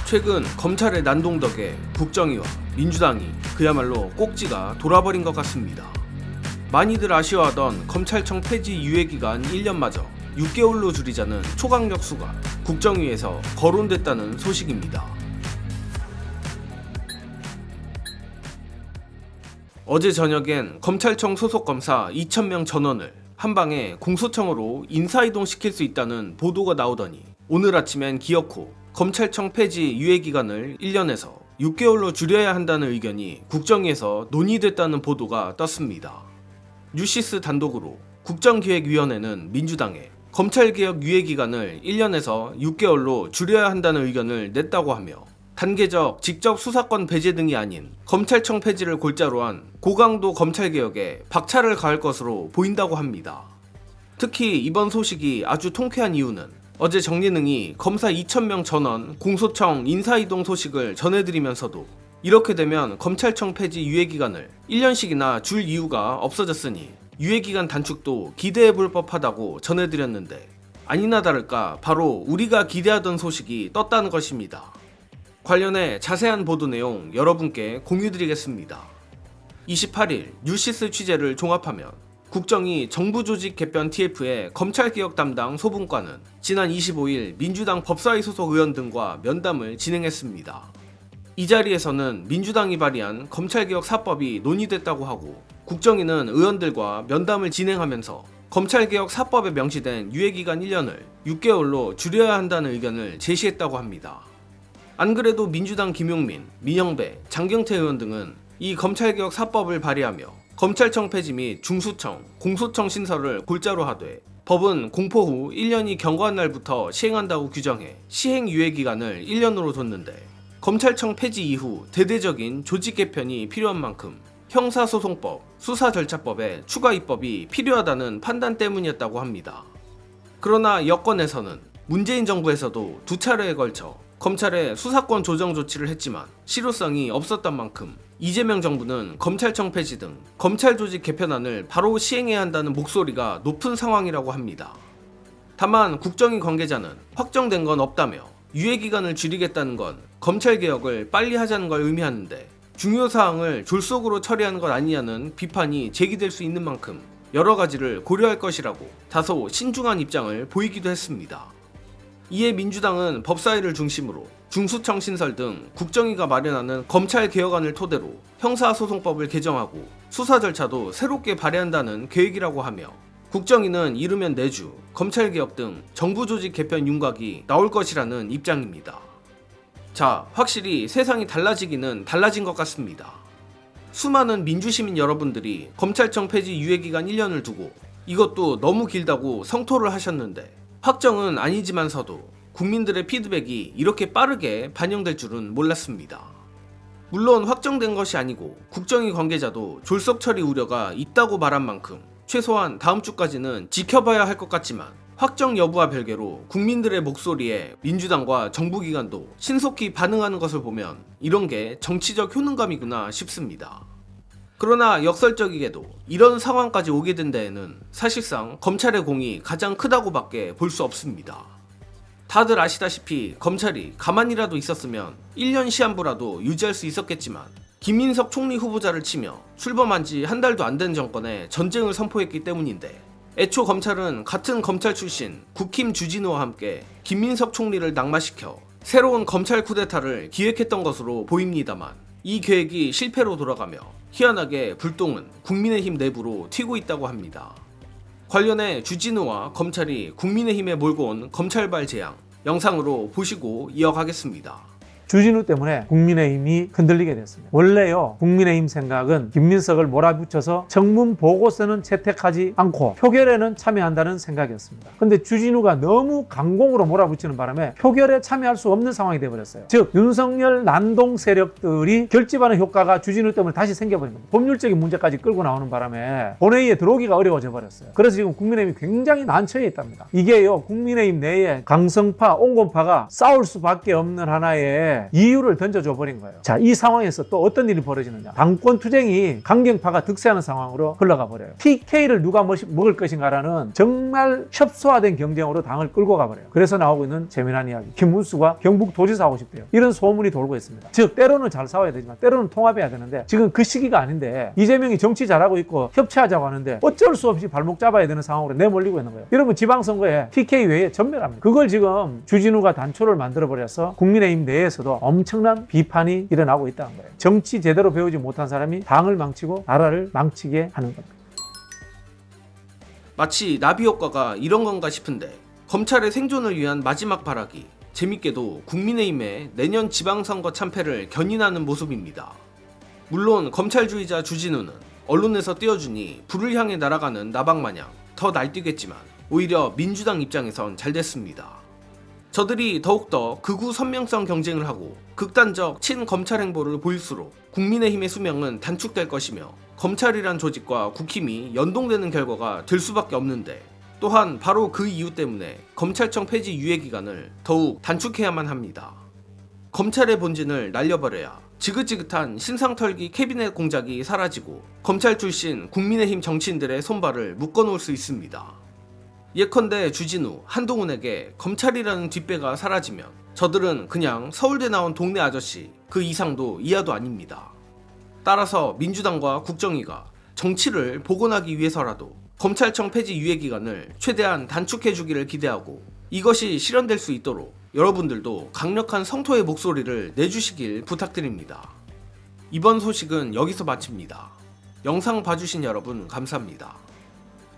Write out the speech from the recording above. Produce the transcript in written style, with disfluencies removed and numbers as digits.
최근 검찰의 난동 덕에 국정위와 민주당이 그야말로 꼭지가 돌아버린 것 같습니다. 많이들 아쉬워하던 검찰청 폐지 유예기간 1년마저 6개월로 줄이자는 초강력 수가 국정위에서 거론됐다는 소식입니다. 어제 저녁엔 검찰청 소속 검사 2,000명 전원을 한방에 공소청으로 인사이동시킬 수 있다는 보도가 나오더니 오늘 아침엔 기어코 검찰청 폐지 유예기간을 1년에서 6개월로 줄여야 한다는 의견이 국정위에서 논의됐다는 보도가 떴습니다. 뉴시스 단독으로 국정기획위원회는 민주당에 검찰개혁 유예기간을 1년에서 6개월로 줄여야 한다는 의견을 냈다고 하며 단계적 직접 수사권 배제 등이 아닌 검찰청 폐지를 골자로 한 고강도 검찰개혁에 박차를 가할 것으로 보인다고 합니다. 특히 이번 소식이 아주 통쾌한 이유는 어제 정리능이 검사 2,000명 전원 공소청 인사이동 소식을 전해드리면서도 이렇게 되면 검찰청 폐지 유예기간을 1년씩이나 줄 이유가 없어졌으니 유예기간 단축도 기대해볼 법하다고 전해드렸는데 아니나 다를까 바로 우리가 기대하던 소식이 떴다는 것입니다. 관련해 자세한 보도 내용 여러분께 공유드리겠습니다. 28일 뉴시스 취재를 종합하면 국정위 정부조직 개편 TF의 검찰개혁 담당 소분과는 지난 25일 민주당 법사위 소속 의원 등과 면담을 진행했습니다. 이 자리에서는 민주당이 발의한 검찰개혁 4법이 논의됐다고 하고 국정위는 의원들과 면담을 진행하면서 검찰개혁 4법에 명시된 유예기간 1년을 6개월로 줄여야 한다는 의견을 제시했다고 합니다. 안 그래도 민주당 김용민, 민영배, 장경태 의원 등은 이 검찰개혁 4법을 발의하며 검찰청 폐지 및 중수청, 공소청 신설을 골자로 하되 법은 공포 후 1년이 경과한 날부터 시행한다고 규정해 시행 유예기간을 1년으로 뒀는데 검찰청 폐지 이후 대대적인 조직 개편이 필요한 만큼 형사소송법, 수사절차법에 추가 입법이 필요하다는 판단 때문이었다고 합니다. 그러나 여권에서는 문재인 정부에서도 두 차례에 걸쳐 검찰에 수사권 조정 조치를 했지만 실효성이 없었던 만큼 이재명 정부는 검찰청 폐지 등 검찰 조직 개편안을 바로 시행해야 한다는 목소리가 높은 상황이라고 합니다. 다만 국정위 관계자는 확정된 건 없다며 유예기간을 줄이겠다는 건 검찰개혁을 빨리 하자는 걸 의미하는데 중요 사항을 졸속으로 처리하는 것 아니냐는 비판이 제기될 수 있는 만큼 여러 가지를 고려할 것이라고 다소 신중한 입장을 보이기도 했습니다. 이에 민주당은 법사위를 중심으로 중수청 신설 등 국정위가 마련하는 검찰개혁안을 토대로 형사소송법을 개정하고 수사 절차도 새롭게 발의한다는 계획이라고 하며 국정위는 이르면 내주, 검찰개혁 등 정부조직 개편 윤곽이 나올 것이라는 입장입니다. 자, 확실히 세상이 달라지기는 달라진 것 같습니다. 수많은 민주시민 여러분들이 검찰청 폐지 유예기간 1년을 두고 이것도 너무 길다고 성토를 하셨는데 확정은 아니지만서도 국민들의 피드백이 이렇게 빠르게 반영될 줄은 몰랐습니다. 물론 확정된 것이 아니고 국정위 관계자도 졸속 처리 우려가 있다고 말한 만큼 최소한 다음 주까지는 지켜봐야 할 것 같지만 확정 여부와 별개로 국민들의 목소리에 민주당과 정부기관도 신속히 반응하는 것을 보면 이런 게 정치적 효능감이구나 싶습니다. 그러나 역설적이게도 이런 상황까지 오게 된 데에는 사실상 검찰의 공이 가장 크다고밖에 볼 수 없습니다. 다들 아시다시피 검찰이 가만히라도 있었으면 1년 시한부라도 유지할 수 있었겠지만 김민석 총리 후보자를 치며 출범한 지 한 달도 안 된 정권에 전쟁을 선포했기 때문인데 애초 검찰은 같은 검찰 출신 국힘 주진우와 함께 김민석 총리를 낙마시켜 새로운 검찰 쿠데타를 기획했던 것으로 보입니다만 이 계획이 실패로 돌아가며 희한하게 불똥은 국민의힘 내부로 튀고 있다고 합니다. 관련해 주진우와 검찰이 국민의힘에 몰고 온 검찰발 재앙 영상으로 보시고 이어가겠습니다. 주진우 때문에 국민의힘이 흔들리게 됐습니다. 원래요, 국민의힘 생각은 김민석을 몰아붙여서 청문 보고서는 채택하지 않고 표결에는 참여한다는 생각이었습니다. 근데 주진우가 너무 강공으로 몰아붙이는 바람에 표결에 참여할 수 없는 상황이 되어버렸어요. 즉 윤석열 난동 세력들이 결집하는 효과가 주진우 때문에 다시 생겨버린 겁니다. 법률적인 문제까지 끌고 나오는 바람에 본회의에 들어오기가 어려워져 버렸어요. 그래서 지금 국민의힘이 굉장히 난처해 있답니다. 이게요, 국민의힘 내에 강성파, 온건파가 싸울 수밖에 없는 하나의 국민의힘에 이유를 던져줘 버린 거예요. 자, 이 상황에서 또 어떤 일이 벌어지느냐. 당권 투쟁이 강경파가 득세하는 상황으로 흘러가 버려요. TK를 누가 먹을 것인가라는 정말 협소화된 경쟁으로 당을 끌고 가버려요. 그래서 나오고 있는 재미난 이야기. 김문수가 경북도지사 하고 싶대요. 이런 소문이 돌고 있습니다. 즉 때로는 잘 싸워야 되지만 때로는 통합해야 되는데 지금 그 시기가 아닌데 이재명이 정치 잘하고 있고 협치하자고 하는데 어쩔 수 없이 발목 잡아야 되는 상황으로 내몰리고 있는 거예요. 여러분 지방선거에 TK 외에 전멸합니다. 그걸 지금 주진우가 단초를 만들어버려서 국민의힘 내에서도 엄청난 비판이 일어나고 있다는 거예요. 정치 제대로 배우지 못한 사람이 당을 망치고 나라를 망치게 하는 겁니다. 마치 나비 효과가 이런 건가 싶은데 검찰의 생존을 위한 마지막 발악이 재밌게도 국민의힘의 내년 지방선거 참패를 견인하는 모습입니다. 물론 검찰주의자 주진우는 언론에서 띄워주니 불을 향해 날아가는 나방마냥 더 날뛰겠지만 오히려 민주당 입장에선 잘 됐습니다. 저들이 더욱더 극우 선명성 경쟁을 하고 극단적 친검찰 행보를 보일수록 국민의힘의 수명은 단축될 것이며 검찰이란 조직과 국힘이 연동되는 결과가 될 수밖에 없는데 또한 바로 그 이유 때문에 검찰청 폐지 유예 기간을 더욱 단축해야만 합니다. 검찰의 본진을 날려버려야 지긋지긋한 신상털기 캐비넷 공작이 사라지고 검찰 출신 국민의힘 정치인들의 손발을 묶어놓을 수 있습니다. 예컨대 주진우, 한동훈에게 검찰이라는 뒷배가 사라지면 저들은 그냥 서울대 나온 동네 아저씨 그 이상도 이하도 아닙니다. 따라서 민주당과 국정위가 정치를 복원하기 위해서라도 검찰청 폐지 유예 기간을 최대한 단축해주기를 기대하고 이것이 실현될 수 있도록 여러분들도 강력한 성토의 목소리를 내주시길 부탁드립니다. 이번 소식은 여기서 마칩니다. 영상 봐주신 여러분 감사합니다.